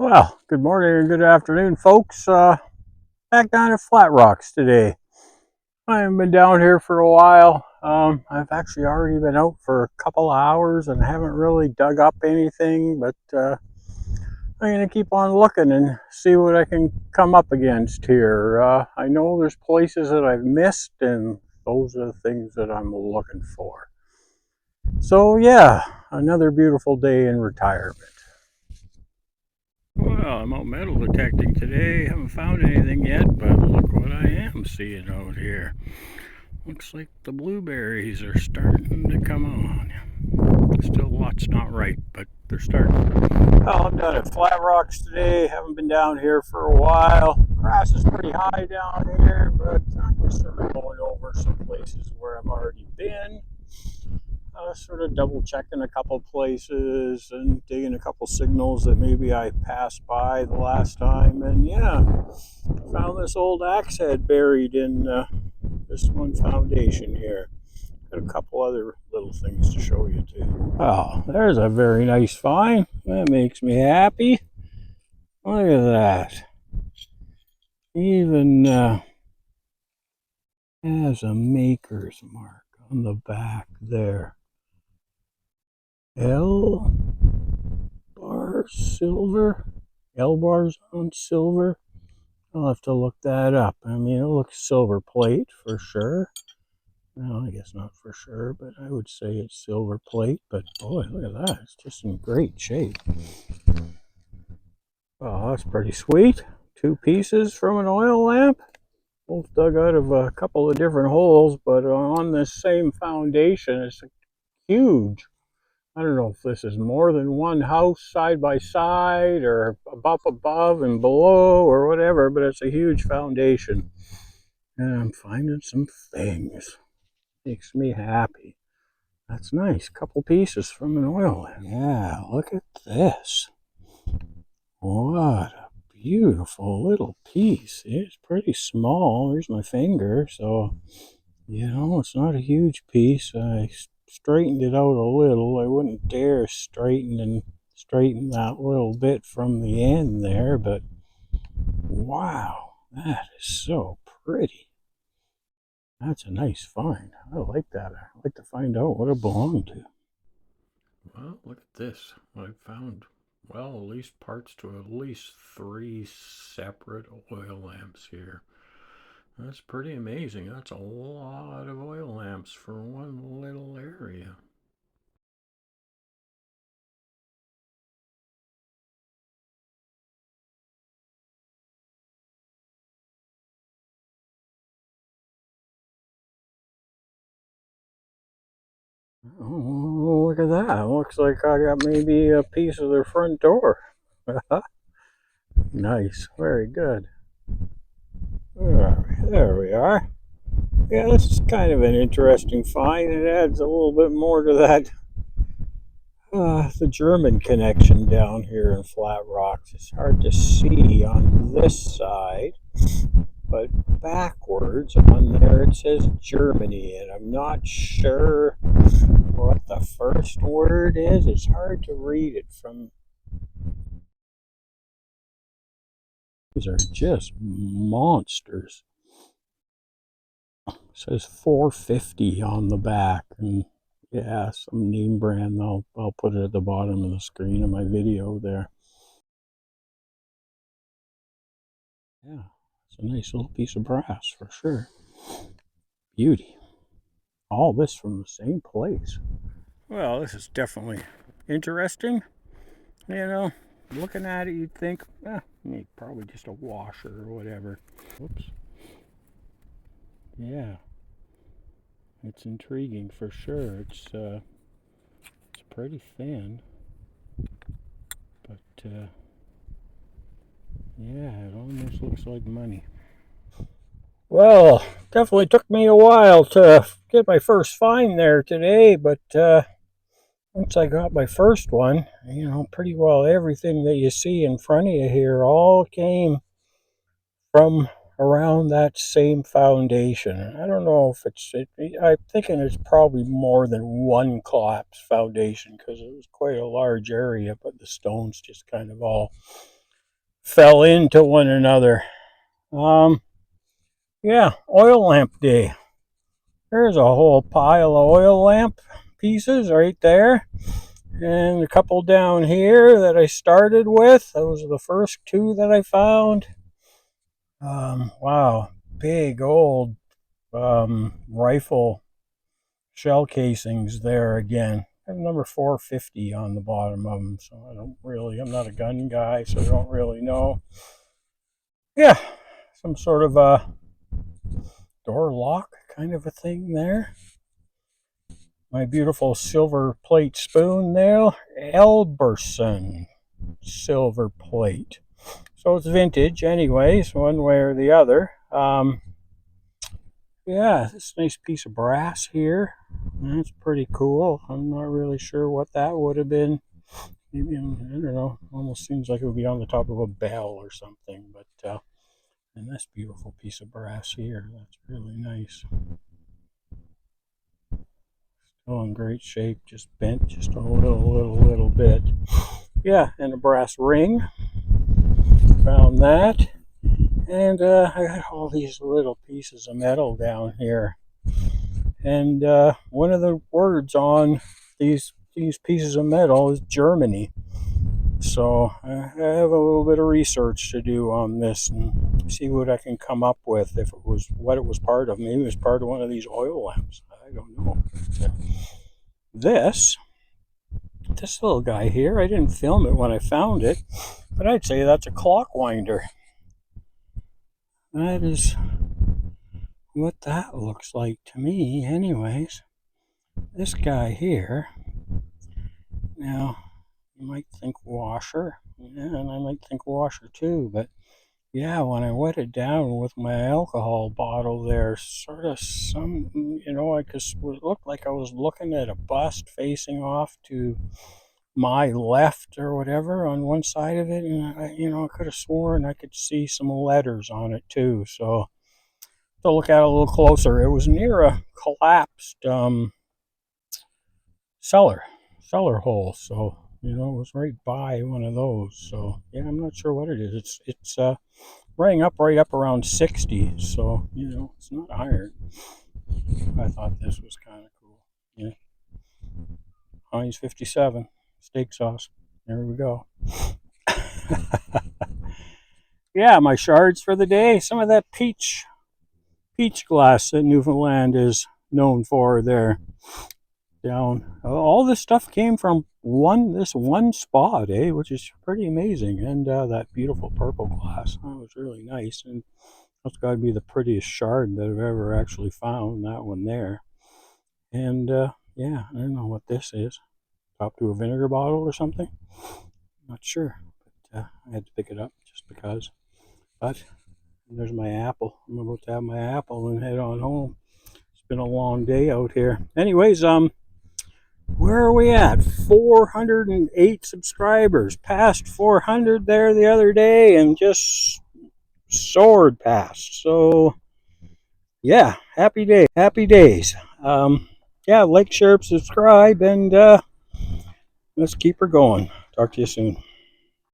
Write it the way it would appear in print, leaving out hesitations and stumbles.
Well, good morning and good afternoon, folks. Back down at Flat Rocks today. I haven't been down here for a while. I've actually already been out for a couple of hours and haven't really dug up anything, but I'm going to keep on looking and see what I can come up against here. I know there's places that I've missed, and those are the things that I'm looking for. So, yeah, another beautiful day in retirement. Well, I'm out metal detecting today. Haven't found anything yet, but look what I am seeing out here. Looks like the blueberries are starting to come on. Still lots not ripe, but they're starting. Well, I'm down at Flat Rocks today. Haven't been down here for a while. Grass is pretty high down here, but I'm sort of going over some places where I've already been. Sort of double checking a couple places and digging a couple signals that maybe I passed by the last time. And yeah, found this old axe head buried in this one foundation here. Got a couple other little things to show you too. Oh, there's a very nice find. That makes me happy. Look at that. Even has a maker's mark on the back there. L bar silver. L bars on silver. I'll have to look that up. I mean, it looks silver plate for sure. Well, I guess not for sure, but I would say it's silver plate. But boy, look at that. It's just in great shape. Oh, that's pretty sweet. Two pieces from an oil lamp. Both dug out of a couple of different holes, but on this same foundation. It's huge. I don't know if this is more than one house side by side or above and below or whatever, but it's a huge foundation. And I'm finding some things. Makes me happy. That's nice. Couple pieces from an oil lamp. Yeah, look at this. What a beautiful little piece. It's pretty small. There's my finger, so it's not a huge piece. I straightened it out a little. I wouldn't dare straighten that little bit from the end there, but wow, that is so pretty. That's a nice find. I like that. I'd like to find out what it belonged to. Well, look at this. I found, well, at least parts to at least 3 separate oil lamps here. That's pretty amazing. That's a lot of oil lamps for one little area. Oh, look at that. Looks like I got maybe a piece of their front door. Nice. Very good. There we are. Yeah, this is kind of an interesting find. It adds a little bit more to that the German connection down here in Flat Rocks. It's hard to see on this side, but backwards on there it says Germany, and I'm not sure what the first word is. It's hard to read it from. These are just monsters. It says 450 on the back, and yeah, some name brand. I'll put it at the bottom of the screen of my video there. Yeah, it's a nice little piece of brass for sure. Beauty. All this from the same place. Well, this is definitely interesting. Looking at it, you'd think, probably just a washer or whatever. Whoops. Yeah, it's intriguing for sure. It's pretty thin, but yeah, it almost looks like money. Well, definitely took me a while to get my first find there today, but once I got my first one, pretty well everything that you see in front of you here all came from around that same foundation. I don't know if I'm thinking it's probably more than one collapsed foundation because it was quite a large area, but the stones just kind of all fell into one another. Yeah, oil lamp day. There's a whole pile of oil lamp pieces right there. And a couple down here that I started with. Those are the first two that I found. Wow, big old rifle shell casings there again. I have number 450 on the bottom of them, so I'm not a gun guy, so I don't really know. Yeah, some sort of a door lock kind of a thing there. My beautiful silver plate spoon there, Elberson silver plate. So it's vintage anyways, one way or the other. Yeah, this nice piece of brass here. That's pretty cool. I'm not really sure what that would have been. Maybe, I don't know, almost seems like it would be on the top of a bell or something. But and this beautiful piece of brass here, that's really nice. Still in great shape, just bent just a little bit. Yeah, and a brass ring. Found that. And I got all these little pieces of metal down here. And one of the words on these pieces of metal is Germany. So I have a little bit of research to do on this and see what I can come up with. If it was what it was part of, maybe it was part of one of these oil lamps. I don't know. This little guy here, I didn't film it when I found it, but I'd say that's a clock winder. That is what that looks like to me, anyways. This guy here, now you might think washer, yeah, and I might think washer too, but yeah, when I wet it down with my alcohol bottle there, sort of I just it looked like I was looking at a bust facing off to my left or whatever on one side of it, and I could have sworn I could see some letters on it too. So to look at it a little closer, it was near a collapsed cellar hole. So it was right by one of those. So yeah, I'm not sure what it is. It's right up around 60. So it's not iron. I thought this was kind of cool. Yeah, Heinz 57 steak sauce. There we go. Yeah, my shards for the day. Some of that peach glass that Newfoundland is known for there. Down. All this stuff came from this one spot, which is pretty amazing. And that beautiful purple glass, that was really nice. And that's got to be the prettiest shard that I've ever actually found. That one there. And yeah, I don't know what this is. Top to a vinegar bottle or something. Not sure, but I had to pick it up just because. But there's my apple. I'm about to have my apple and head on home. It's been a long day out here. Anyways, where are we at? 408 subscribers. Passed 400 there the other day and just soared past. So, yeah, happy days. Yeah, like, share, subscribe, and let's keep her going. Talk to you soon.